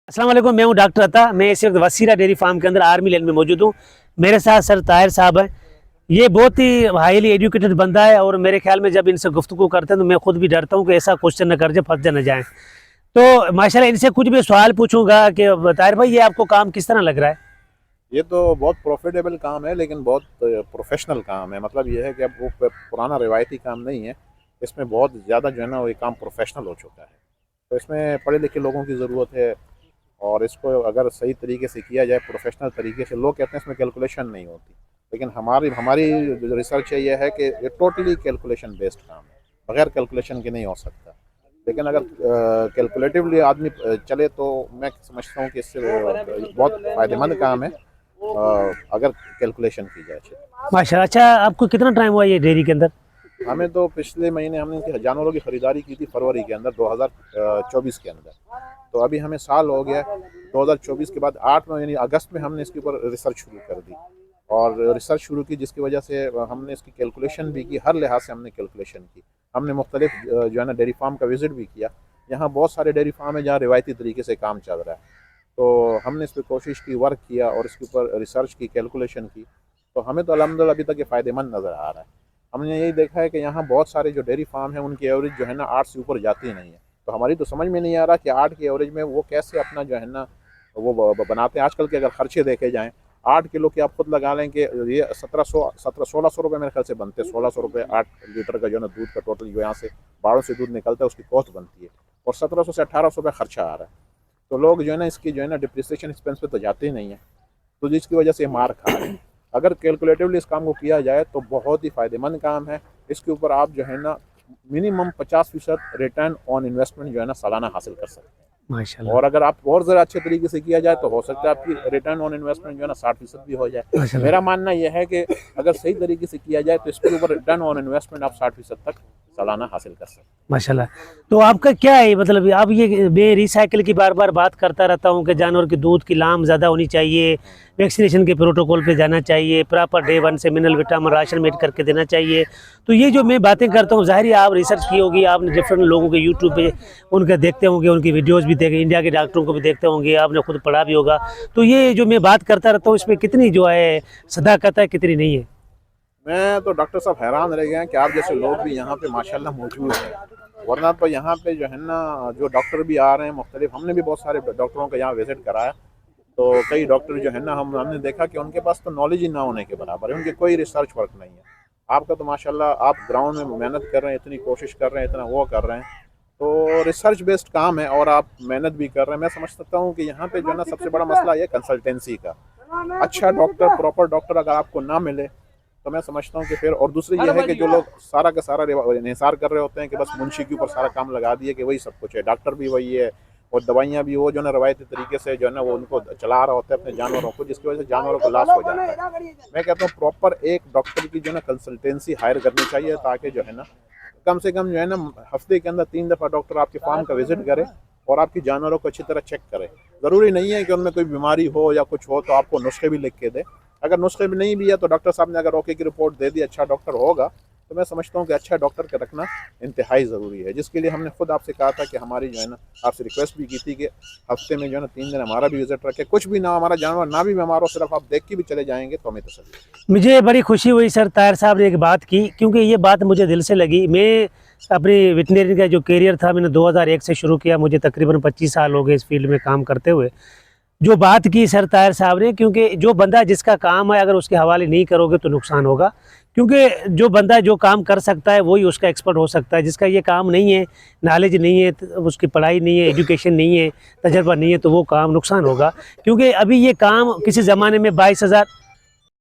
अस्सलाम वालेकुम, मैं हूं डॉक्टर अता। मैं इस वक्त वसीरा डेयरी फार्म के अंदर आर्मी लैंड में मौजूद हूं। मेरे साथ सर ताहिर साहब हैं। ये बहुत ही हाईली एजुकेटेड बंदा है और मेरे ख्याल में जब इनसे गुफ्तगू करते हैं तो मैं खुद भी डरता हूं कि ऐसा क्वेश्चन न कर जाए, फंस न जाए। तो माशाल्लाह इनसे कुछ भी सवाल पूछूंगा कि ताहिर भाई, ये आपको काम किस तरह लग रहा है? ये तो बहुत प्रॉफिटेबल काम है, लेकिन बहुत प्रोफेशनल काम है। मतलब ये है कि अब वो पुराना रिवायती काम नहीं है। इसमें बहुत ज़्यादा जो है ना, वो ये काम प्रोफेशनल हो चुका है। तो इसमें पढ़े लिखे लोगों की ज़रूरत है, और इसको अगर सही तरीके से किया जाए, प्रोफेशनल तरीके से। लोग कहते हैं इसमें कैलकुलेशन नहीं होती, लेकिन हमारी हमारी जो रिसर्च है ये है कि ये टोटली कैलकुलेशन बेस्ड काम है। बगैर कैलकुलेशन के नहीं हो सकता। लेकिन अगर कैलकुलेटिवली आदमी चले तो मैं समझता हूँ कि इससे बहुत फ़ायदेमंद काम है, अगर कैलकुलेशन की जाए। माशाल्लाह। अच्छा, आपको कितना टाइम हुआ ये डेयरी के अंदर? हमें तो पिछले महीने हमने जानवरों की ख़रीदारी की थी, फरवरी के अंदर 2024 के अंदर। तो अभी हमें साल हो गया। 2024 के बाद 8 में यानी अगस्त में हमने इसके ऊपर रिसर्च शुरू कर दी, और रिसर्च शुरू की जिसकी वजह से हमने इसकी कैलकुलेशन भी की। हर लिहाज से हमने कैलकुलेशन की। हमने मुख्तलिफ जो है ना डेयरी फार्म का विज़िट भी किया। यहाँ बहुत सारे डेयरी फार्म है जहाँ रिवायती तरीके से काम चल रहा है। तो हमने इस पर कोशिश की, वर्क किया और इसके ऊपर रिसर्च की, कैलकुलेशन की। तो हमें तो अल्हम्दुलिल्लाह अभी तक ये फ़ायदेमंद नज़र आ रहा है। हमने यही देखा है कि यहाँ बहुत सारे जो डेयरी फार्म हैं उनकी एवरेज जो है ना 8 से ऊपर जाती नहीं है। तो हमारी तो समझ में नहीं आ रहा कि 8 की एवरेज में वो कैसे अपना जो है ना वो बनाते हैं। आजकल के अगर खर्चे देखे जाएँ, 8 किलो की आप खुद लगा लें कि ये 1600 रुपये मेरे ख्याल से बनते हैं। 1600 रुपये 8 लीटर का जो है ना दूध का टोटल जो यहाँ से बाड़ों से दूध निकलता है उसकी कॉस्ट बनती है, और 1700 से 1800 रुपये खर्चा आ रहा है। तो लोग जो है ना इसकी जो है ना डिप्रिसिएशन एक्सपेंस पे तो जाते ही नहीं है, तो जिसकी वजह से मार खा रहे हैं। अगर कैलकुलेटिवली इस काम को किया जाए तो बहुत ही फ़ायदेमंद काम है। इसके ऊपर आप जो है ना मिनिमम 50% रिटर्न ऑन इन्वेस्टमेंट जो है ना सालाना हासिल कर सकते हैं। माशाल्लाह और अगर आप और ज़रा अच्छे तरीके से किया जाए तो हो सकता है आपकी रिटर्न ऑन इन्वेस्टमेंट जो है ना 60% भी हो जाए। माशाल्लाह मेरा मानना यह है कि अगर सही तरीके से किया जाए तो इसके ऊपर रिटर्न ऑन इन्वेस्टमेंट आप 60% तक सालाना हासिल कर सकते हैं। माशाल्लाह। तो आपका क्या है, मतलब आप ये, मैं रिसाइकिल की बार बार बात करता रहता हूँ कि जानवर के दूध की लाम ज़्यादा होनी चाहिए, वैक्सीनेशन के प्रोटोकॉल पे जाना चाहिए, प्रॉपर डे 1 से मिनरल विटामिन राशन मेड करके देना चाहिए। तो ये जो मैं बातें करता हूँ, ज़ाहिर है आप रिसर्च की होगी, आपने डिफरेंट लोगों के यूट्यूब पे उनके देखते होंगे, उनकी वीडियोज़ भी देखे, इंडिया के डॉक्टरों को भी देखते होंगे, आपने खुद पढ़ा भी होगा। तो ये जो मैं बात करता रहता हूँ इसमें कितनी जो है सदाकत है, कितनी नहीं है? मैं तो डॉक्टर साहब हैरान रह गए हैं कि आप जैसे लोग भी यहाँ पे माशाल्लाह मौजूद हैं। वरना तो यहाँ पे जो है ना जो डॉक्टर भी आ रहे हैं मुख्तलिफ, हमने भी बहुत सारे डॉक्टरों का यहाँ विज़िट कराया। तो कई डॉक्टर जो है ना हमने देखा कि उनके पास तो नॉलेज ही ना होने के बराबर है, उनके कोई रिसर्च वर्क नहीं है। आपका तो माशाल्लाह आप ग्राउंड में मेहनत कर रहे हैं, इतनी कोशिश कर रहे हैं, इतना वो कर रहे हैं। तो रिसर्च बेस्ड काम है और आप मेहनत भी कर रहे हैं। मैं समझ सकता हूँ कि यहाँ पे जो है ना सबसे बड़ा मसला ये कंसल्टेंसी का। अच्छा डॉक्टर, प्रॉपर डॉक्टर अगर आपको ना मिले तो मैं समझता हूँ कि फिर, और दूसरी ये है कि जो लोग सारा का सारा इंहिसार कर रहे होते हैं कि बस मुंशी के ऊपर सारा काम लगा दिए कि वही सब कुछ है, डॉक्टर भी वही है और दवाइयाँ भी वो जो है ना रवायती तरीके से जो है ना वो उनको चला रहा होता है अपने जानवरों को, जिसकी वजह से जानवरों को लॉस हो जाता है। मैं कहता हूँ प्रॉपर एक डॉक्टर की जो है ना कंसल्टेंसी हायर करनी चाहिए, ताकि जो है ना कम से कम जो है ना हफ्ते के अंदर 3 दफ़ा डॉक्टर आपके फार्म का विजिट करे और आपकी जानवरों को अच्छी तरह चेक करे। ज़रूरी नहीं है कि उनमें कोई बीमारी हो या कुछ हो तो आपको नुस्खे भी लिख के दे। अगर नुस्खे भी नहीं भी है तो डॉक्टर साहब ने अगर ओके की रिपोर्ट दे दी, अच्छा डॉक्टर होगा, तो मैं समझता हूँ कि अच्छा डॉक्टर का रखना इंतहाई ज़रूरी है। जिसके लिए हमने खुद आपसे कहा था कि हमारी जो है ना आपसे रिक्वेस्ट भी की थी कि हफ्ते में जो है ना 3 दिन हमारा भी विजिट रखे। कुछ भी ना, हमारा जानवर ना भी बीमार हो, सिर्फ आप देख के भी चले जाएंगे तो हमें तसल्ली। मुझे बड़ी खुशी हुई सर, ताहिर साहब ने एक बात की, क्योंकि ये बात मुझे दिल से लगी। मैं अपनी वेटनरी का जो करियर था मैंने 2001 से शुरू किया, मुझे तकरीबन 25 साल हो गए इस फील्ड में काम करते हुए। जो बात की सर ताहिर साहब ने, क्योंकि जो बंदा जिसका काम है अगर उसके हवाले नहीं करोगे तो नुकसान होगा। क्योंकि जो बंदा जो काम कर सकता है वही उसका एक्सपर्ट हो सकता है। जिसका ये काम नहीं है, नॉलेज नहीं है, उसकी पढ़ाई नहीं है, एजुकेशन नहीं है, तजर्बा नहीं है, तो वो काम नुकसान होगा। क्योंकि अभी ये काम किसी ज़माने में 22,000